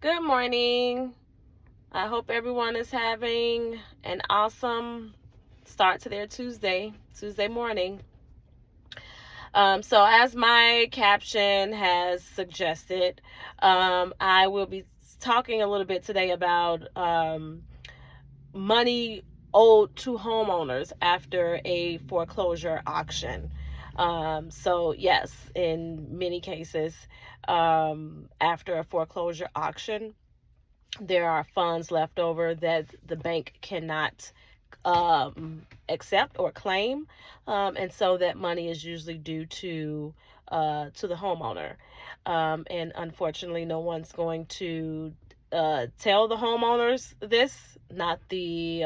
Good morning. I hope everyone is having an awesome start to their Tuesday morning. So, as my caption has suggested, I will be talking a little bit today about money owed to homeowners after a foreclosure auction. Yes, in many cases, after a foreclosure auction, there are funds left over that the bank cannot accept or claim, and so that money is usually due to the homeowner. And unfortunately, no one's going to tell the homeowners this, not the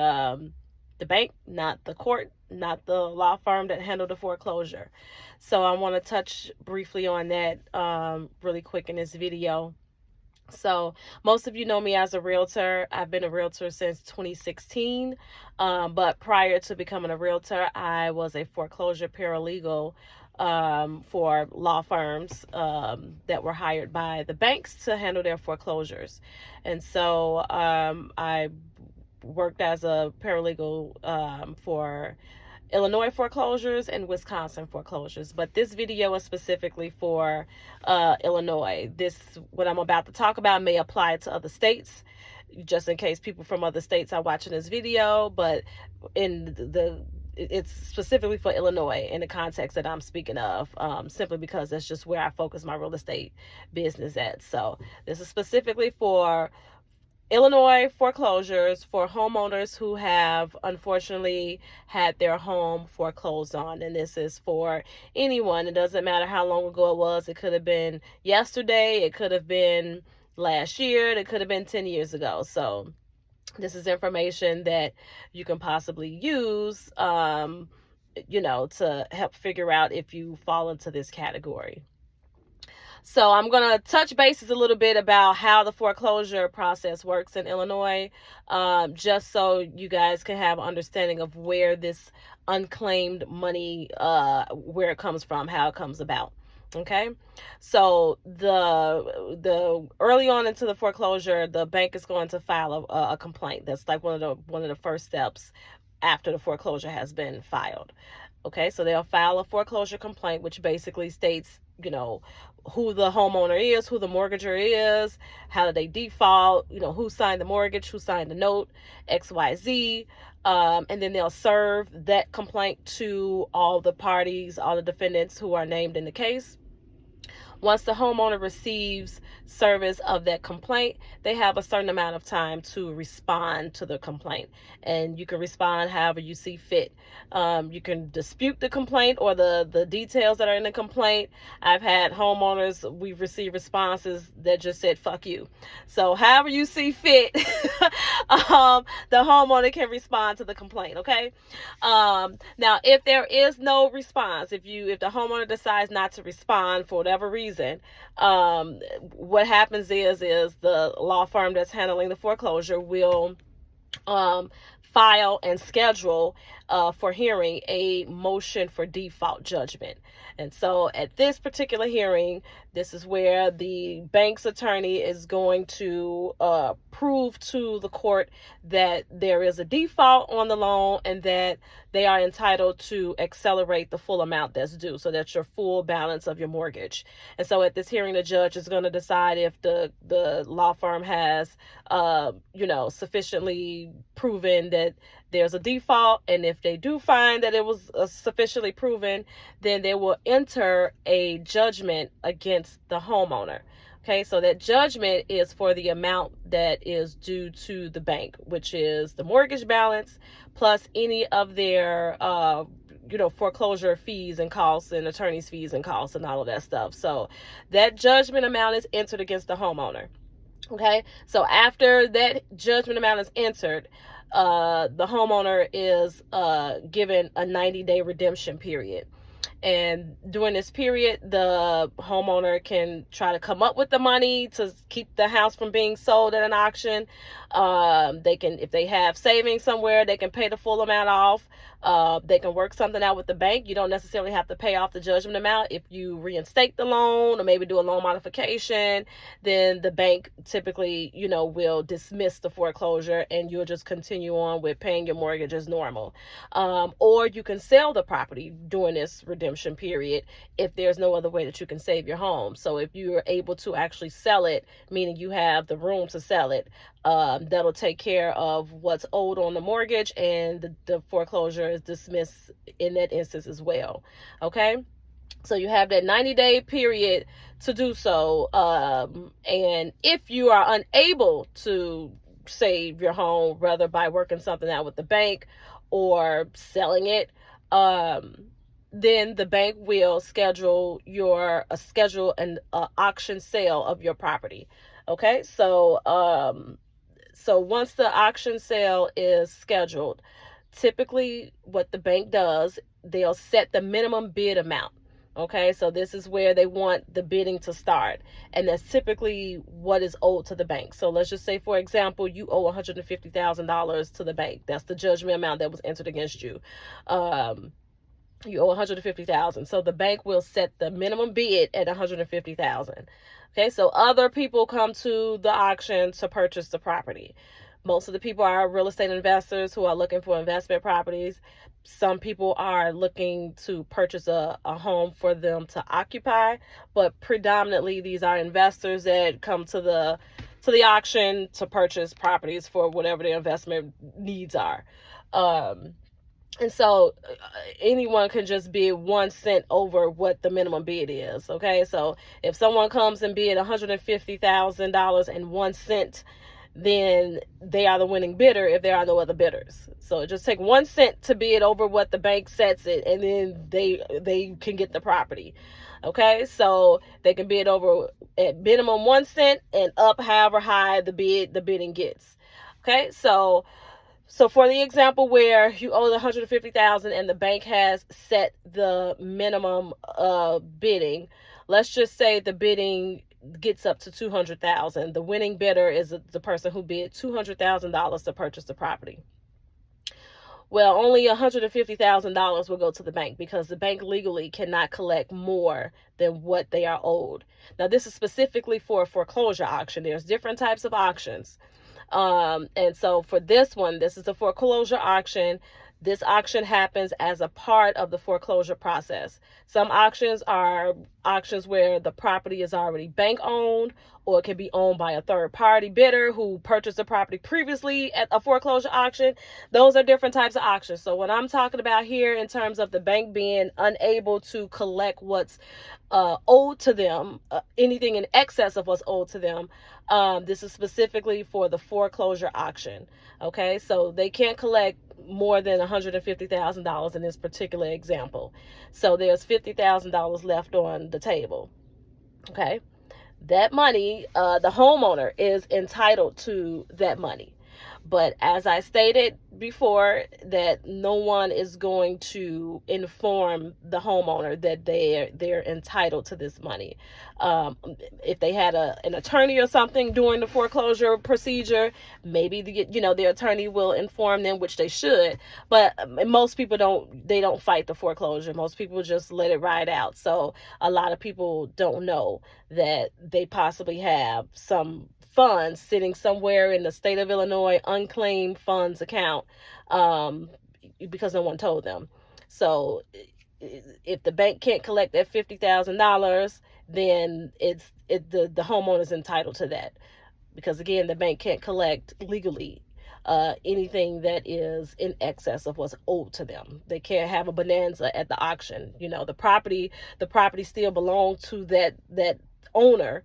bank, not the court, not the law firm that handled the foreclosure. So I want to touch briefly on that really quick in this video. So, most of you know me as a realtor. I've been a realtor since 2016. But prior to becoming a realtor, I was a foreclosure paralegal for law firms that were hired by the banks to handle their foreclosures. And so I worked as a paralegal for Illinois foreclosures and Wisconsin foreclosures. But this video is specifically for Illinois. What I'm about to talk about, may apply to other states, just in case people from other states are watching this video. But it's specifically for Illinois in the context that I'm speaking of, simply because that's just where I focus my real estate business at. So this is specifically for Illinois foreclosures for homeowners who have unfortunately had their home foreclosed on. And this is for anyone. It doesn't matter how long ago it was. It could have been yesterday. It could have been last year. It could have been 10 years ago. So this is information that you can possibly use, to help figure out if you fall into this category. So I'm going to touch bases a little bit about how the foreclosure process works in Illinois, just so you guys can have understanding of where this unclaimed money, where it comes from, how it comes about. Okay, so the early on into the foreclosure, the bank is going to file a complaint. That's like one of the first steps after the foreclosure has been filed. Okay, so they'll file a foreclosure complaint, which basically states, who the homeowner is, who the mortgager is, how did they default, who signed the mortgage, who signed the note, XYZ. And then they'll serve that complaint to all the parties, all the defendants who are named in the case. Once the homeowner receives service of that complaint, they have a certain amount of time to respond to the complaint. And you can respond however you see fit. You can dispute the complaint or the details that are in the complaint. I've had homeowners, we've received responses that just said, fuck you. So however you see fit, the homeowner can respond to the complaint, okay? Now, if there is no response, if the homeowner decides not to respond for whatever reason, what happens is the law firm that's handling the foreclosure will file and schedule for hearing a motion for default judgment. And so at this particular hearing, this is where the bank's attorney is going to prove to the court that there is a default on the loan and that they are entitled to accelerate the full amount that's due. So that's your full balance of your mortgage. And so at this hearing, the judge is going to decide if the law firm has, sufficiently proven that there's a default. And if they do find that it was sufficiently proven, then they will enter a judgment against the homeowner. Okay, so that judgment is for the amount that is due to the bank, which is the mortgage balance plus any of their foreclosure fees and costs and attorney's fees and costs and all of that stuff. So that judgment amount is entered against the homeowner. Okay, so after that judgment amount is entered, the homeowner is given a 90-day redemption period. And during this period, the homeowner can try to come up with the money to keep the house from being sold at an auction. They can, if they have savings somewhere, they can pay the full amount off. They can work something out with the bank. You don't necessarily have to pay off the judgment amount. If you reinstate the loan or maybe do a loan modification, then the bank typically, will dismiss the foreclosure and you'll just continue on with paying your mortgage as normal. Or you can sell the property during this redemption period if there's no other way that you can save your home. So if you're able to actually sell it, meaning you have the room to sell it, that'll take care of what's owed on the mortgage, and the foreclosure is dismissed in that instance as well. Okay, so you have that 90-day period to do so. And if you are unable to save your home, whether by working something out with the bank or selling it, then the bank will schedule an auction sale of your property. Okay, so once the auction sale is scheduled, typically what the bank does, they'll set the minimum bid amount. Okay, so this is where they want the bidding to start, and that's typically what is owed to the bank. So let's just say, for example, you owe $150,000 to the bank. That's the judgment amount that was entered against you. You owe $150,000. So the bank will set the minimum bid at $150,000. Okay, so other people come to the auction to purchase the property. Most of the people are real estate investors who are looking for investment properties. Some people are looking to purchase a home for them to occupy, but predominantly these are investors that come to the auction to purchase properties for whatever their investment needs are. And so anyone can just bid 1 cent over what the minimum bid is. Okay, so if someone comes and bid $150,000 and 1 cent, then they are the winning bidder if there are no other bidders. So it just take 1 cent to bid over what the bank sets it, and then they can get the property. Okay, so they can bid over at minimum 1 cent and up however high the bidding gets. Okay, so for the example where you owe the $150,000 and the bank has set the minimum bidding, let's just say the bidding gets up to $200,000. The winning bidder is the person who bid $200,000 to purchase the property. Well, only $150,000 will go to the bank because the bank legally cannot collect more than what they are owed. Now, this is specifically for a foreclosure auction. There's different types of auctions. And so for this one, this is a foreclosure auction. This auction happens as a part of the foreclosure process. Some auctions are auctions where the property is already bank owned, or it can be owned by a third party bidder who purchased the property previously at a foreclosure auction. Those are different types of auctions. So what I'm talking about here in terms of the bank being unable to collect what's owed to them, anything in excess of what's owed to them, this is specifically for the foreclosure auction. Okay, so they can't collect more than $150,000 in this particular example. So there's $50,000 left on the table. Okay, that money, the homeowner is entitled to that money. But as I stated before, that no one is going to inform the homeowner that they're entitled to this money. If they had an attorney or something during the foreclosure procedure, maybe the attorney will inform them, which they should. But most people don't fight the foreclosure. Most people just let it ride out. So a lot of people don't know that they possibly have some funds sitting somewhere in the state of Illinois unclaimed funds account, because no one told them. So if the bank can't collect that $50,000, then the homeowner's entitled to that, because again, the bank can't collect legally anything that is in excess of what's owed to them. They can't have a bonanza at the auction. The property still belongs to that owner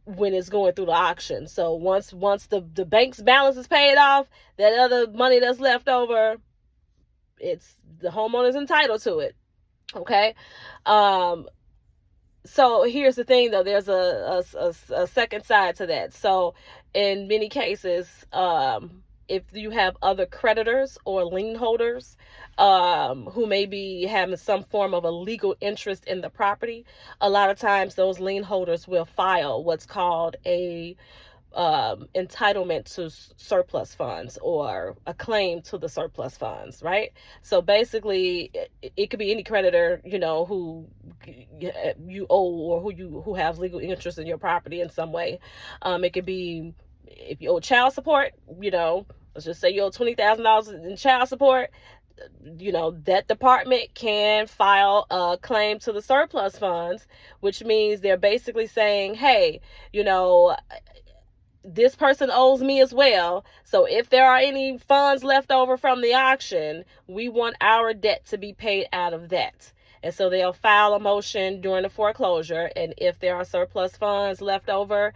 when it's going through the auction. So once the bank's balance is paid off, that other money that's left over, it's the homeowner's entitled to it. Okay. So here's the thing though, there's a second side to that. So in many cases, if you have other creditors or lien holders who may be having some form of a legal interest in the property, a lot of times those lien holders will file what's called a entitlement to surplus funds or a claim to the surplus funds, right? So basically, it could be any creditor, who you owe or who have legal interest in your property in some way. It could be if you owe child support, let's just say you owe $20,000 in child support. That department can file a claim to the surplus funds, which means they're basically saying, hey, this person owes me as well. So if there are any funds left over from the auction, we want our debt to be paid out of that. And so they'll file a motion during the foreclosure. And if there are surplus funds left over,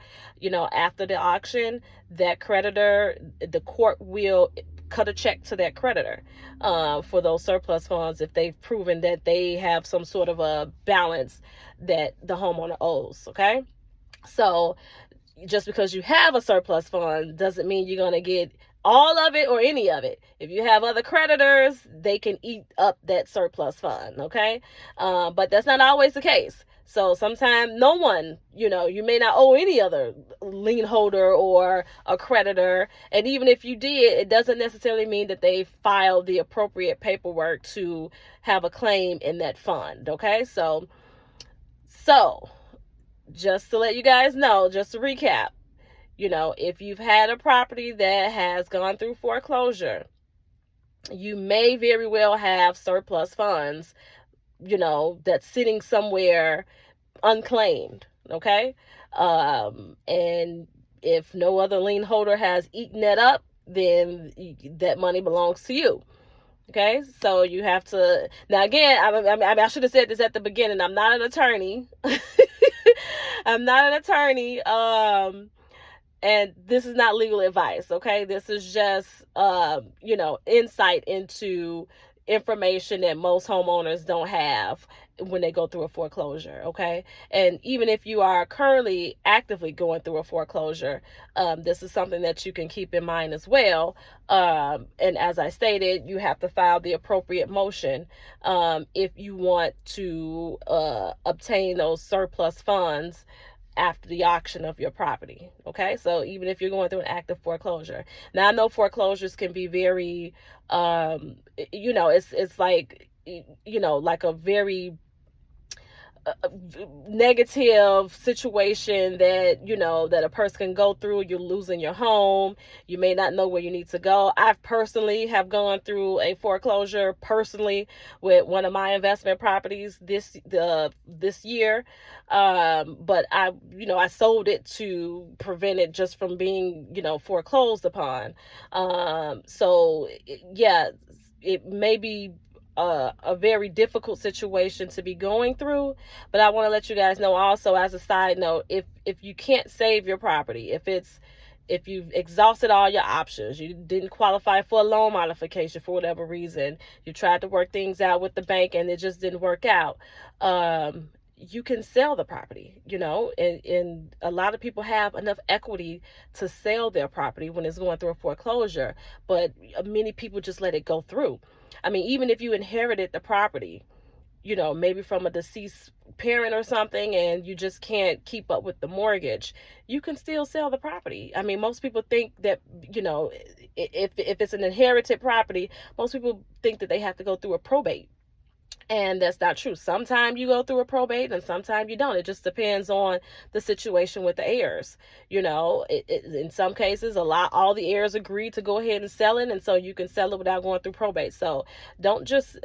after the auction, that creditor, the court will cut a check to that creditor for those surplus funds if they've proven that they have some sort of a balance that the homeowner owes. Okay. So just because you have a surplus fund doesn't mean you're going to get all of it or any of it. If you have other creditors, they can eat up that surplus fund, okay? But that's not always the case. So sometimes no one, you may not owe any other lien holder or a creditor. And even if you did, it doesn't necessarily mean that they filed the appropriate paperwork to have a claim in that fund, okay? So just to let you guys know, just to recap, if you've had a property that has gone through foreclosure, you may very well have surplus funds, that's sitting somewhere unclaimed, okay? And if no other lien holder has eaten that up, then that money belongs to you. Okay, so you have to, now again, I should have said this at the beginning. I'm not an attorney. I'm not an attorney. And this is not legal advice. Okay, this is just, insight into information that most homeowners don't have when they go through a foreclosure. Okay, and even if you are currently actively going through a foreclosure, this is something that you can keep in mind as well. And as I stated, you have to file the appropriate motion if you want to obtain those surplus funds after the auction of your property. Okay, so even if you're going through an active foreclosure, now I know foreclosures can be very it's like like a very negative situation that that a person can go through. You're losing your home, you may not know where you need to go. I personally have gone through a foreclosure personally with one of my investment properties this year, but I sold it to prevent it just from being foreclosed upon. So yeah, it may be a very difficult situation to be going through, but I want to let you guys know also, as a side note, if you can't save your property, if you've exhausted all your options, you didn't qualify for a loan modification for whatever reason, you tried to work things out with the bank and it just didn't work out, you can sell the property, and a lot of people have enough equity to sell their property when it's going through a foreclosure, but many people just let it go through. I mean, even if you inherited the property, maybe from a deceased parent or something, and you just can't keep up with the mortgage, you can still sell the property. I mean, most people think that, if it's an inherited property, most people think that they have to go through a probate. And that's not true. Sometimes you go through a probate and sometimes you don't. It just depends on the situation with the heirs. In some cases, all the heirs agree to go ahead and sell it, and so you can sell it without going through probate. So don't just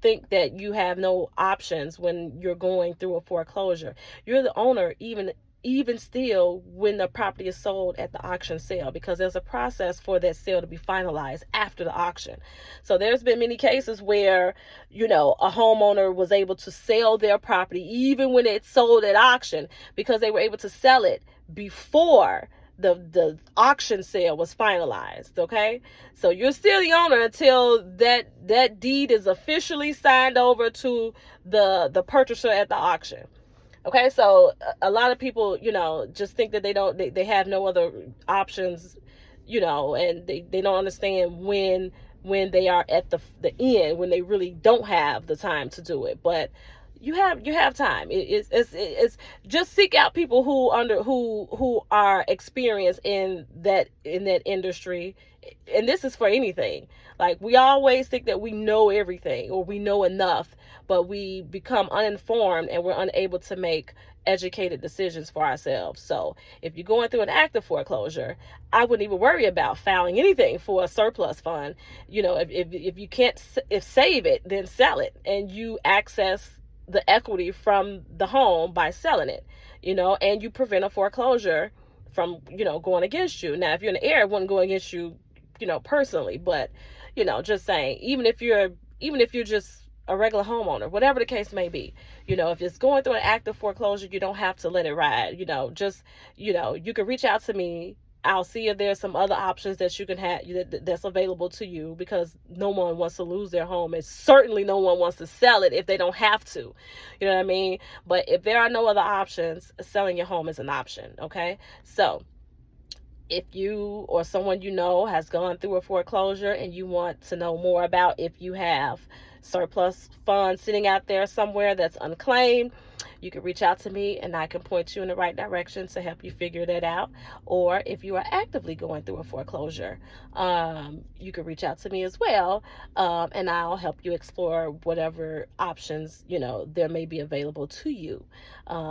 think that you have no options when you're going through a foreclosure. You're the owner, even still, when the property is sold at the auction sale, because there's a process for that sale to be finalized after the auction. So there's been many cases where a homeowner was able to sell their property even when it's sold at auction, because they were able to sell it before the auction sale was finalized. Okay, so you're still the owner until that deed is officially signed over to the purchaser at the auction. Okay, so a lot of people, just think that they have no other options, and they don't understand when they are at the end, when they really don't have the time to do it. But you have time. It's just seek out people who are experienced in that industry. And this is for anything. Like, we always think that we know everything or we know enough, but we become uninformed and we're unable to make educated decisions for ourselves. So if you're going through an active foreclosure, I wouldn't even worry about filing anything for a surplus fund. If you can't, if save it, then sell it, and you access the equity from the home by selling it, and you prevent a foreclosure from, going against you. Now, if you're in the air, it wouldn't go against you, personally, but, just saying, even if you're just a regular homeowner, whatever the case may be, if it's going through an active foreclosure, you don't have to let it ride. You can reach out to me. I'll see if there's some other options that you can have that's available to you, because no one wants to lose their home, and certainly no one wants to sell it if they don't have to. You know what I mean? But if there are no other options, selling your home is an option. Okay, so if you or someone has gone through a foreclosure and you want to know more about if you have surplus funds sitting out there somewhere that's unclaimed, you can reach out to me and I can point you in the right direction to help you figure that out. Or if you are actively going through a foreclosure, you can reach out to me as well, and I'll help you explore whatever options there may be available to you.